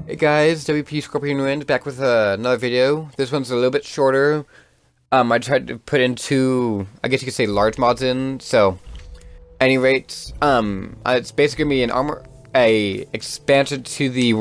Hey guys, WP Scorpion Wind back with another video. This one's a little bit shorter. I tried to put in two, I guess you could say large mods in, so any rate, it's basically gonna be an expansion to the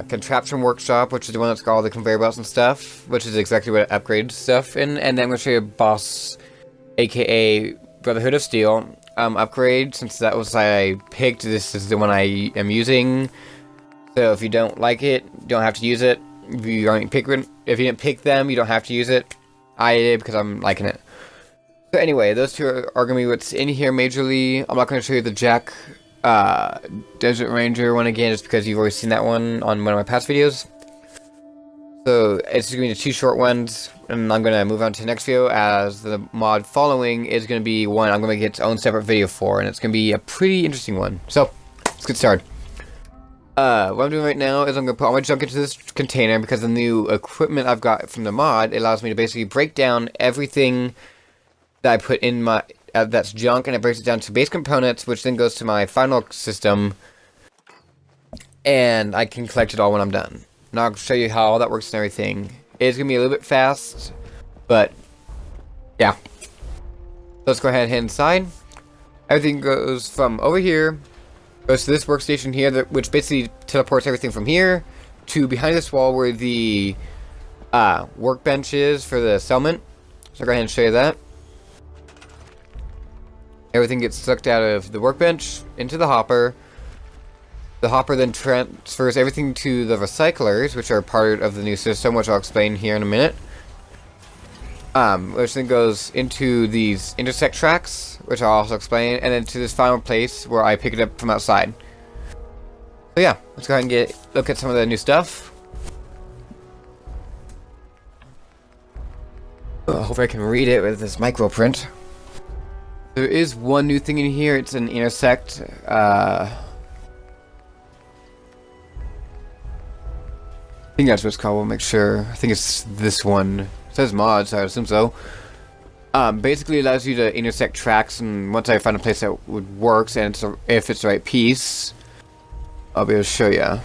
contraption workshop, which is the one that's got all the conveyor belts and stuff, which is exactly what I upgraded stuff in, and then I'm gonna show you boss, aka Brotherhood of Steel, upgrade, since that was I picked. This is the one I am using. So if you don't like it, you don't have to use it. If you didn't pick them, you don't have to use it. I did because I'm liking it. So anyway, those two are gonna be what's in here majorly. I'm not gonna show you the Jack Desert Ranger one again, just because you've already seen that one on one of my past videos. So it's gonna be the two short ones, and I'm gonna move on to the next video, as the mod following is gonna be one I'm gonna get its own separate video for, and it's gonna be a pretty interesting one. So let's get started. What I'm doing right now is I'm going to put all my junk into this container, because the new equipment I've got from the mod, it allows me to basically break down everything that I put in my, that's junk, and it breaks it down to base components, which then goes to my final system, and I can collect it all when I'm done. Now I'll show you how all that works and everything. It's going to be a little bit fast, but yeah. Let's go ahead and head inside. Everything goes from over here, goes to this workstation here, which basically teleports everything from here to behind this wall where the workbench is for the settlement. So I'll go ahead and show you that. Everything gets sucked out of the workbench into the hopper. The hopper then transfers everything to the recyclers, which are part of the new system, which I'll explain here in a minute. Which then goes into these intersect tracks, which I'll also explain, and then to this final place where I pick it up from outside. So yeah, let's go ahead and look at some of the new stuff. Hopefully I can read it with this micro print. There is one new thing in here. It's an intersect. I think that's what it's called. We'll make sure. I think it's this one. It says mods, so I assume so. Basically allows you to intersect tracks, and once I find a place that would works, and if it's the right piece, I'll be able to show you.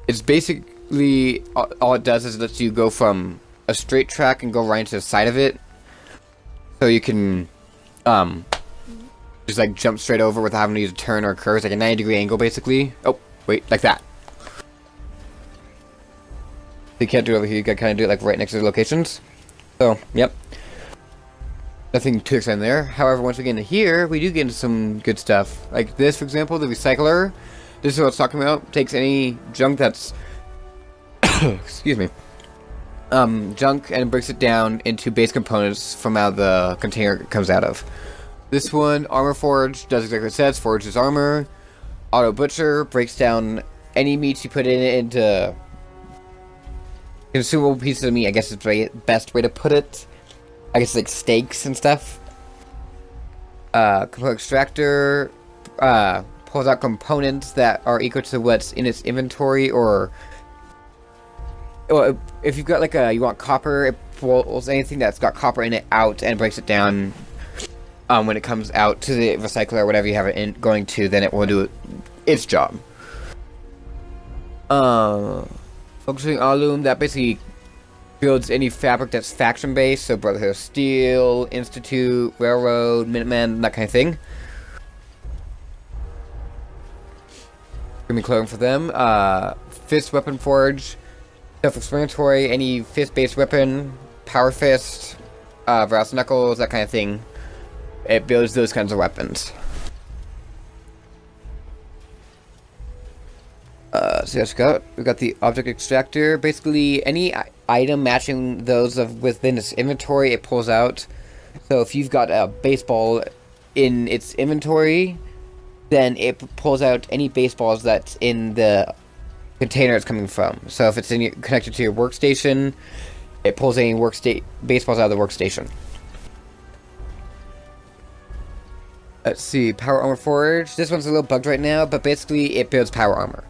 It's basically, all it does is it lets you go from a straight track and go right into the side of it, so you can just like jump straight over without having to use a turn or curves, like a 90-degree angle basically. Oh, wait, like that. You can't do it over here, you gotta kind of do it like right next to the locations. So, yep. Nothing too exciting there. However, once we get into here, we do get into some good stuff. Like this, for example, the recycler. This is what I was talking about. Takes any junk that's excuse me. Junk, and breaks it down into base components from out the container it comes out of. This one, Armor Forge, does exactly what it says, forges armor. Auto Butcher breaks down any meats you put in it into consumable pieces of meat, I guess is the best way to put it. I guess like steaks and stuff. Component Extractor pulls out components that are equal to what's in its inventory, or if you've got like you want copper, it pulls anything that's got copper in it out and breaks it down. When it comes out to the recycler or whatever you have it going to, then it will do its job. Focusing Alum, that basically builds any fabric that's faction-based, so Brotherhood of Steel, Institute, Railroad, Minuteman, that kind of thing. Gonna be clothing for them. Fist Weapon Forge, self-explanatory, any fist-based weapon, Power Fist, Brass Knuckles, that kind of thing. It builds those kinds of weapons. So yes, we got the Object Extractor. Basically, any item matching those within its inventory, it pulls out. So if you've got a baseball in its inventory, then it pulls out any baseballs that's in the container it's coming from. So if it's connected to your workstation, it pulls any baseballs out of the workstation. Let's see, Power Armor Forge. This one's a little bugged right now, but basically it builds power armor.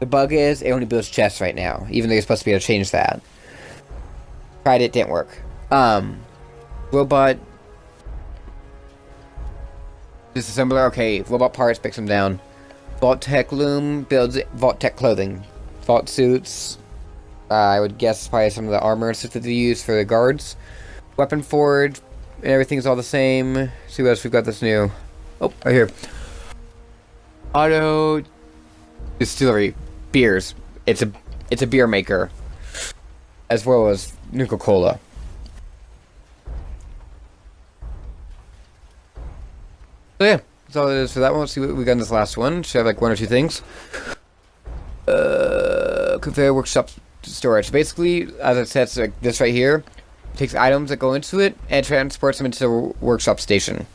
The bug is, it only builds chests right now, even though you're supposed to be able to change that. Tried it, didn't work. Robot disassembler, okay, robot parts, breaks them down. Vault Tech Loom builds Vault Tech clothing. Vault suits. I would guess probably some of the armor and stuff that they use for the guards. Weapon Forge. And everything's all the same. Let's see what else we've got this new. Oh, right here. Auto Distillery. Beers. It's a beer maker. As well as Nuka-Cola. So yeah, that's all it is for that one. Let's see what we got in this last one. Should have like one or two things. Conveyor workshop storage. So basically, as I said, it's like this right here. It takes items that go into it and transports them into the workshop station.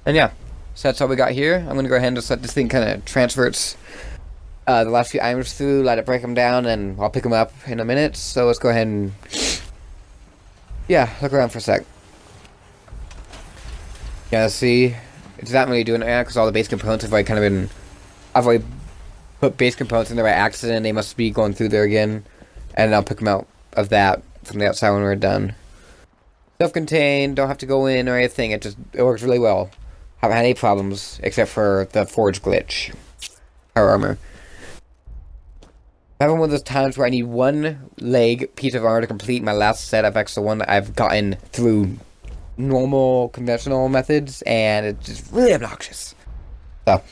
And yeah, so that's all we got here. I'm gonna go ahead and just let this thing kind of transfer its the last few items through, let it break them down, and I'll pick them up in a minute. So let's go ahead and yeah, look around for a sec. Yeah, see, it's not really doing it now because all the base components have like kind of been. I've already put base components in there by accident. They must be going through there again, and I'll pick them out of that from the outside when we're done. Self-contained, don't have to go in or anything. It works really well. Haven't had any problems except for the forge glitch. Power armor. I'm having one of those times where I need one leg piece of armor to complete my last set of extra one that I've gotten through normal conventional methods, and it's just really obnoxious. So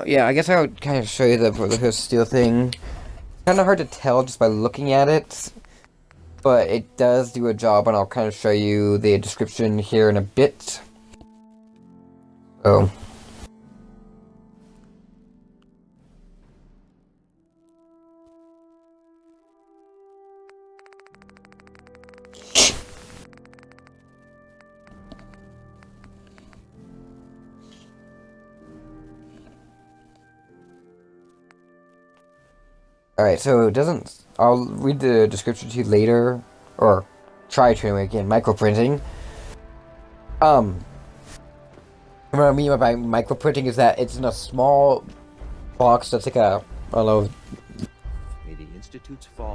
yeah, I guess I would kind of show you the Brotherhood of Steel thing. It's kind of hard to tell just by looking at it, but it does do a job, and I'll kind of show you the description here in a bit. So alright, so it doesn't... I'll read the description to you later, or try to anyway, again, microprinting. What I mean by microprinting is that it's in a small box that's like a, I don't know,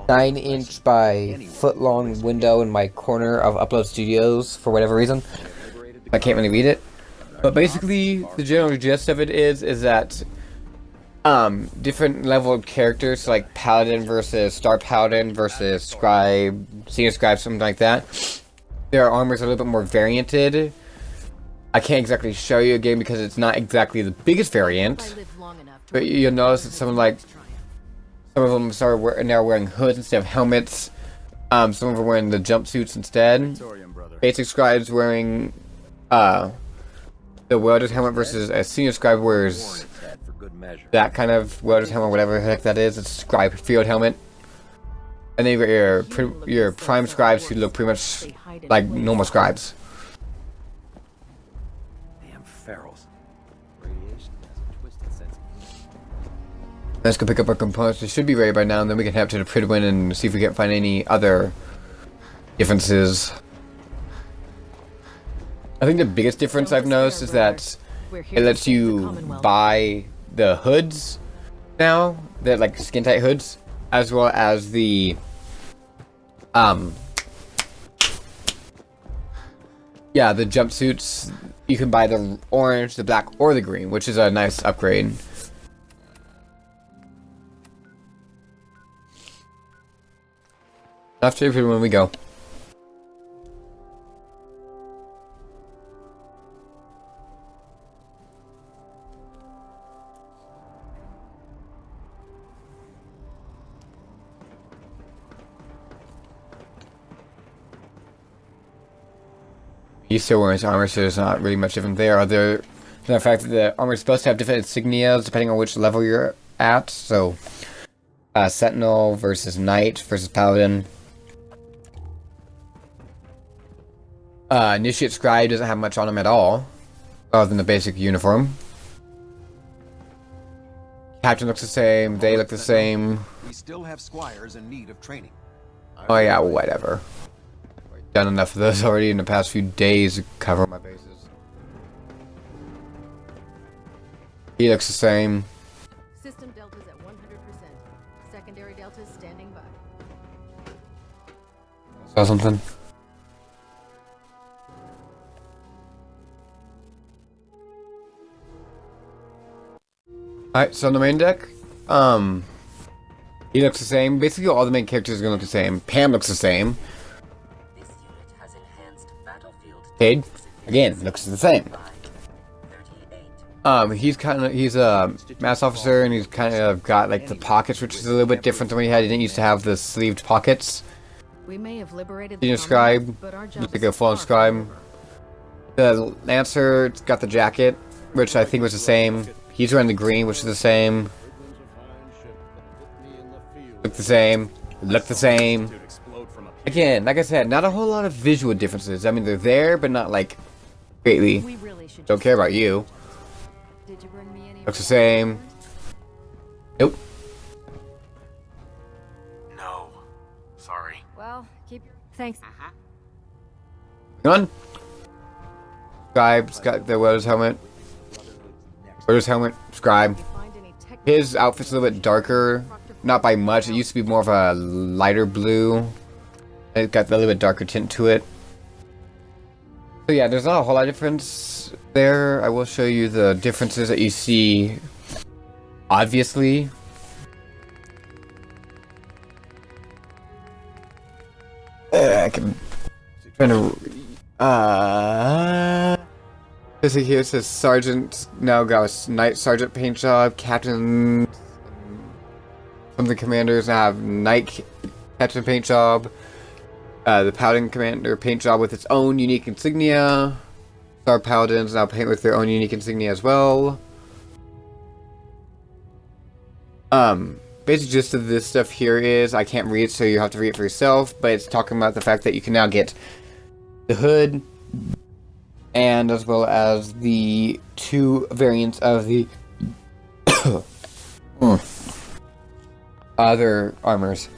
9-inch by foot-long window in my corner of Upload Studios, for whatever reason. I can't really read it. But basically, the general gist of it is that different level of characters, like Paladin versus Star Paladin versus Scribe, Senior Scribe, something like that. Their armors are a little bit more varianted. I can't exactly show you again because it's not exactly the biggest variant. But you'll notice that some of them are now wearing hoods instead of helmets. Some of them are wearing the jumpsuits instead. Basic Scribe's wearing the welder's helmet versus a Senior Scribe wears that kind of welder's helmet, whatever the heck that is. It's a Scribe field helmet. And then you've got your Prime Scribes who look pretty much like normal Scribes. Damn ferals. Radiation has a twisted sense. Let's go pick up our components. They should be ready by now, and then we can head to the Prydwen and see if we can find any other differences. I think the biggest difference I've noticed is that it lets you buy the hoods now, they're like skin tight hoods, as well as the yeah, the jumpsuits. You can buy the orange, the black, or the green, which is a nice upgrade. After when we go. He's still wearing his armor, so there's not really much different there. Other than the fact that the armor is supposed to have different insignias depending on which level you're at. So, Sentinel versus Knight versus Paladin. Initiate Scribe doesn't have much on him at all, other than the basic uniform. Captain looks the same. They look the same. We still have squires in need of training. Oh yeah, whatever. Done enough of those already in the past few days to cover my bases. He looks the same. System deltas at 100%. Secondary deltas standing by. Saw something. Alright, so on the main deck, he looks the same. Basically, all the main characters are gonna look the same. Pam looks the same. This unit has enhanced battlefield Cade, again, looks the same. by 38. He's a mass officer, and he's kind of got like the pockets, which is a little bit different than what he had. He didn't used to have the sleeved pockets. We may have liberated Senior the scribe, commonwealth, but our job looks like is a fallen far from scribe. over. The Lancer's got the jacket, which I think was the same. He's wearing the green, which is the same. Look the same. Look the same. Again, like I said, not a whole lot of visual differences. I mean, they're there, but not like greatly. We really should Don't just- care about you. Did you bring me any Looks the same. Nope. No. Sorry. Well, keep. Thanks. Come on. Scribe's got the welder's helmet. Welder's helmet. Scribe. You find any tech- His outfit's a little bit darker. Not by much. It used to be more of a lighter blue. It got a little bit darker tint to it. So yeah, there's not a whole lot of difference there. I will show you the differences that you see. Obviously. I can trying to this here says sergeant now got a knight sergeant paint job, captain some of the commanders now have knight captain paint job. The paladin commander paint job with its own unique insignia. Star paladins now paint with their own unique insignia as well. Basic gist of this stuff here is, I can't read, so you have to read it for yourself, but it's talking about the fact that you can now get the hood, and as well as the 2 variants of the other armors.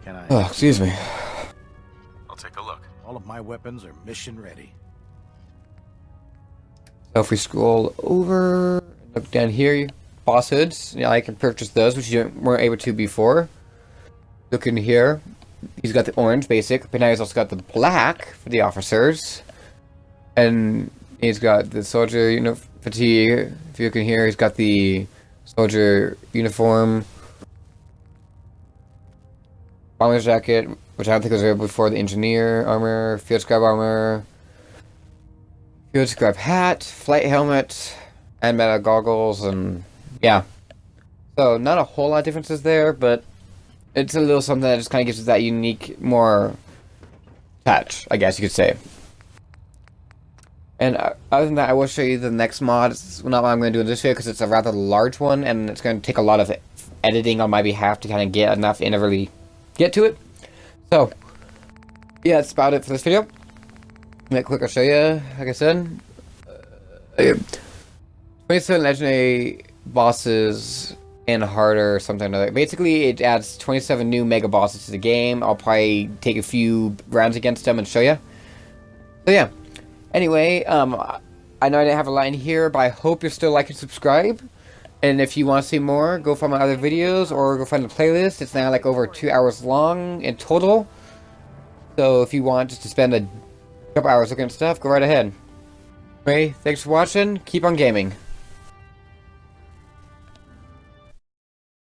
Can I? Oh, excuse me. I'll take a look. All of my weapons are mission ready. So if we scroll over, look down here, boss hoods. Yeah, I can purchase those, which you weren't able to before. Look in here. He's got the orange basic, but now he's also got the black for the officers. And he's got the soldier fatigue. If you look in here, he's got the soldier uniform. Bomber's jacket, which I don't think was available before. The engineer armor, field scribe armor, field scribe hat, flight helmet, and meta goggles, and yeah. So not a whole lot of differences there, but it's a little something that just kind of gives it that unique, more touch, I guess you could say. And other than that, I will show you the next mod. It's not what I'm going to do in this video because it's a rather large one, and it's going to take a lot of editing on my behalf to kind of get enough in to really get to it. So, yeah, that's about it for this video. Make quick, I'll show you. Like I said, 27 legendary bosses in harder, something or other. Basically, it adds 27 new mega bosses to the game. I'll probably take a few rounds against them and show you. So yeah. Anyway, I know I didn't have a line here, but I hope you're still like and subscribe. And if you want to see more, go find my other videos or go find the playlist. It's now like over 2 hours long in total. So if you want just to spend a couple hours looking at stuff, go right ahead. Anyway, thanks for watching. Keep on gaming.